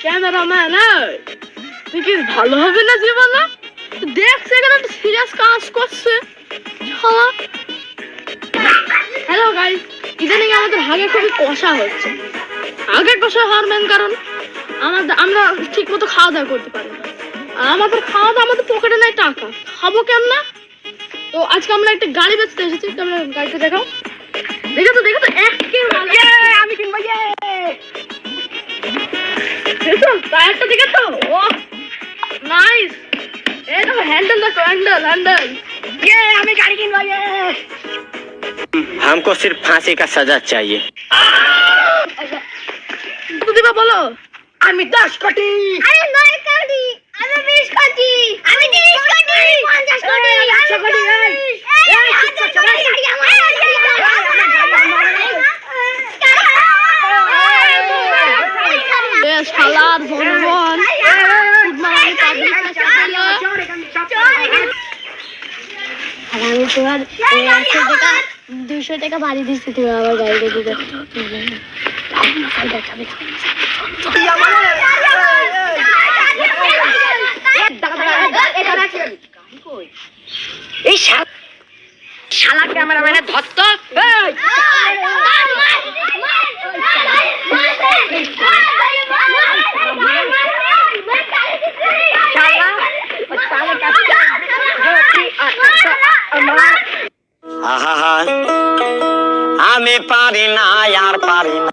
Cameraman তুই কি ভালো হবে না জীবনে? দেখছে এখানে একটা সিরিয়াস কাজ করছে। হ্যালো গাইস, ইদানিং আমাদের হাগে খুবই কষা হচ্ছে। আগে কষা হওয়ার মেন কারণ আমরা ঠিক মতো খাওয়া দাওয়া করতে পারি না। আর আমাদের খাওয়া দাওয়া, আমাদের পকেটে নাই টাকা, খাবো কেমন? তো আজকে আমরা একটা গাড়ি বেচতে এসেছি। তোমরা গাড়িটা দেখাও, দেখো তো আমি কিনবো। টায়ারটা দেখে তো, ও নাইস। এই তো হ্যান্ডেল দেখো, হ্যান্ডেল। আমি গাড়ি কিনবো। हमको सिर्फ फांसी का सजा चाहिए। দিবা বলো। আমি 10 কোটি, আমি 9 কোটি, আমি 20 কোটি, আমি 30 কোটি, আমি 50 কোটি, আমি 100 কোটি, এই 100 কোটি শালার ভগবান আমি তোমার 200 টাকা বাড়ি দিচ্ছি, তুমি আমার গাড়িটা দিতে। এই শালা ক্যামেরাম্যানের ধরত। আমি পারি না, আর পারি না।